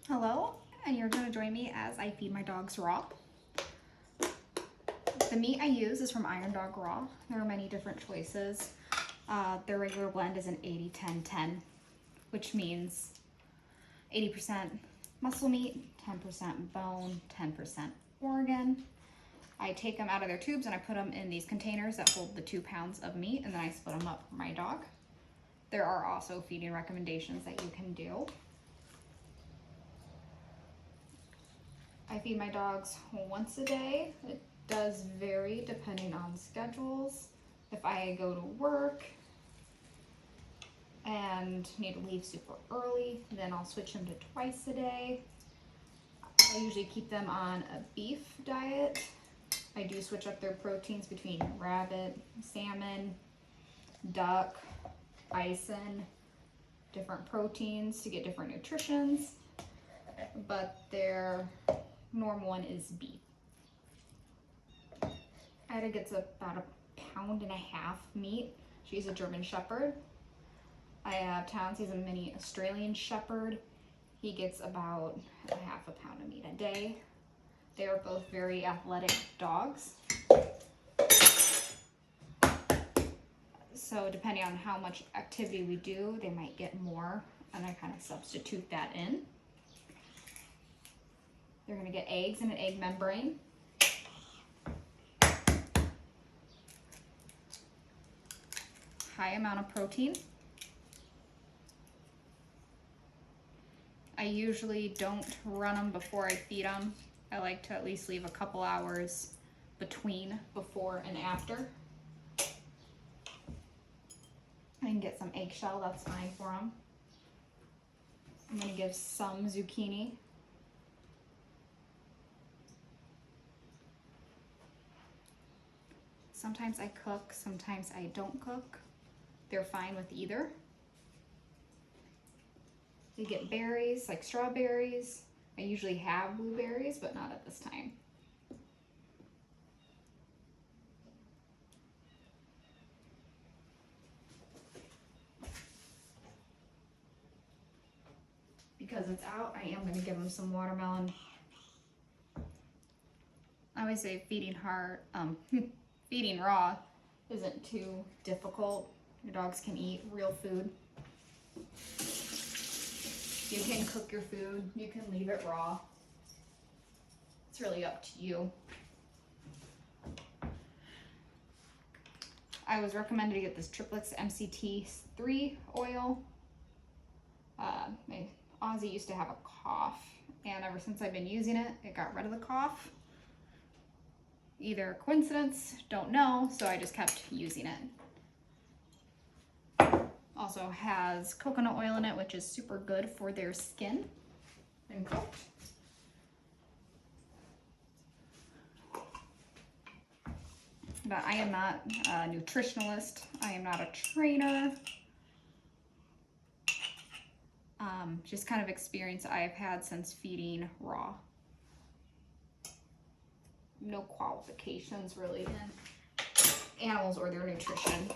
Hello, and you're going to join me as I feed my dogs raw. The meat I use is from Iron Dog Raw. There are many different choices. Their regular blend is an 80-10-10, which means 80% muscle meat, 10% bone, 10% organ. I take them out of their tubes and I put them in these containers that hold the 2 pounds of meat, and then I split them up for my dog. There are also feeding recommendations that you can do. I feed my dogs once a day. It does vary depending on schedules. If I go to work and need to leave super early, then I'll switch them to twice a day. I usually keep them on a beef diet. I do switch up their proteins between rabbit, salmon, duck, bison, different proteins to get different nutritions, but their normal one is beef. Ida gets about 1.5 pounds meat. She's a German Shepherd. I have Towns, he's a mini Australian Shepherd. He gets about 0.5 pound of meat a day. They are both very athletic dogs. So depending on how much activity we do, they might get more, and I kind of substitute that in. They're gonna get eggs and an egg membrane. High amount of protein. I usually don't run them before I feed them. I like to at least leave a couple hours between before and after. I can get some eggshell, that's fine for them. I'm gonna give some zucchini. Sometimes I cook, sometimes I don't cook. They're fine with either. They get berries, like strawberries. I usually have blueberries, but not at this time. Because it's out, I am gonna give them some watermelon. I always say feeding feeding raw isn't too difficult. Your dogs can eat real food. You can cook your food, you can leave it raw. It's really up to you. I was recommended to get this Triplex MCT3 oil. My Aussie used to have a cough, and ever since I've been using it, it got rid of the cough. Either coincidence, don't know, so I just kept using it. Also has coconut oil in it, which is super good for their skin and cooked. But I am not a nutritionalist. I am not a trainer. Just kind of experience I've had since feeding raw. No qualifications really in animals or their nutrition.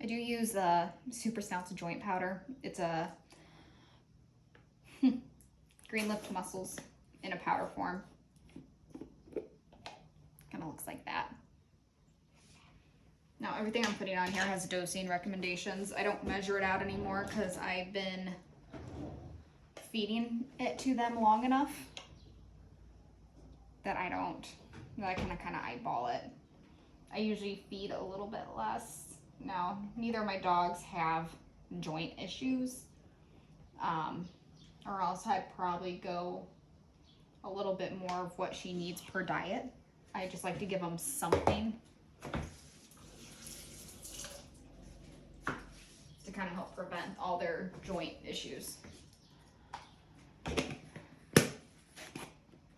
I do use the Super Snouts joint powder. It's a green lipped mussels in a powder form. Kind of looks like that. Now everything I'm putting on here has dosing recommendations. I don't measure it out anymore because I've been feeding it to them long enough that I can kind of eyeball it. I usually feed a little bit less. Now, neither of my dogs have joint issues, or else I'd probably go a little bit more of what she needs per diet. I just like to give them something to kind of help prevent all their joint issues.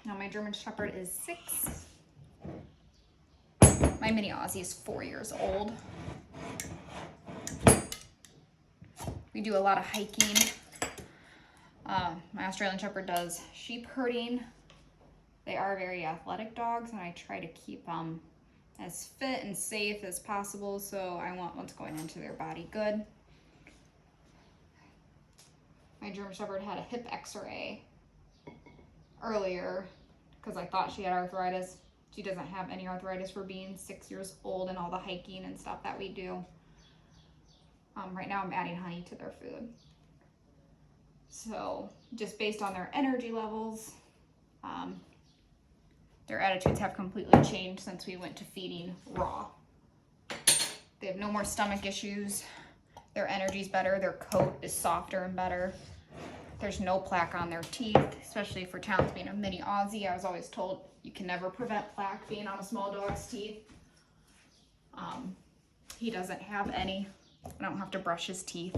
Now my German Shepherd is 6. My mini Aussie is 4 years old. We do a lot of hiking. My Australian Shepherd does sheep herding. They are very athletic dogs, and I try to keep them as fit and safe as possible, so I want what's going into their body good. My German Shepherd had a hip x-ray earlier because I thought she had arthritis. She doesn't have any arthritis for being 6 years old and all the hiking and stuff that we do. Right now I'm adding honey to their food. So just based on their energy levels, their attitudes have completely changed since we went to feeding raw. They have no more stomach issues. Their energy's better. Their coat is softer and better. There's no plaque on their teeth, especially for Talons being a mini Aussie. I was always told you can never prevent plaque being on a small dog's teeth. He doesn't have any. I don't have to brush his teeth.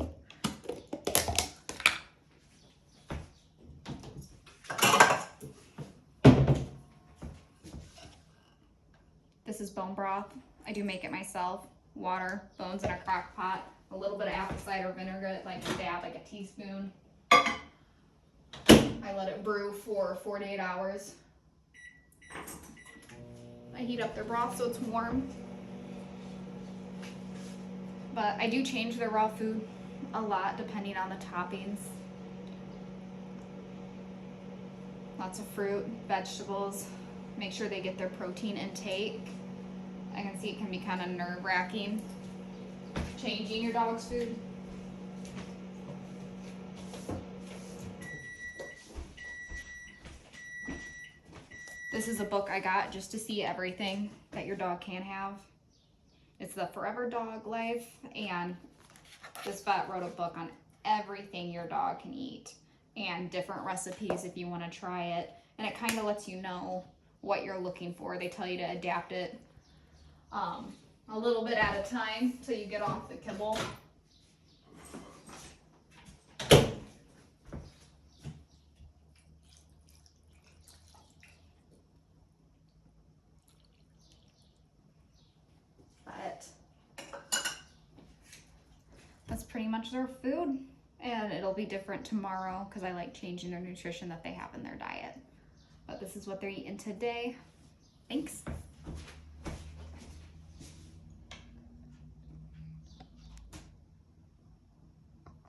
This is bone broth. I do make it myself. Water, bones in a crock pot, a little bit of apple cider vinegar, like a dab, like a teaspoon. I let it brew for 48 hours. I heat up their broth so it's warm. But I do change their raw food a lot depending on the toppings. Lots of fruit, vegetables. Make sure they get their protein intake. I can see it can be kind of nerve-wracking changing your dog's food. This is a book I got just to see everything that your dog can have. It's the Forever Dog Life, and this vet wrote a book on everything your dog can eat and different recipes if you want to try it. And it kind of lets you know what you're looking for. They tell you to adapt it a little bit at a time till you get off the kibble. But that's pretty much their food, and it'll be different tomorrow because I like changing their nutrition that they have in their diet. But this is what they're eating today. Thanks.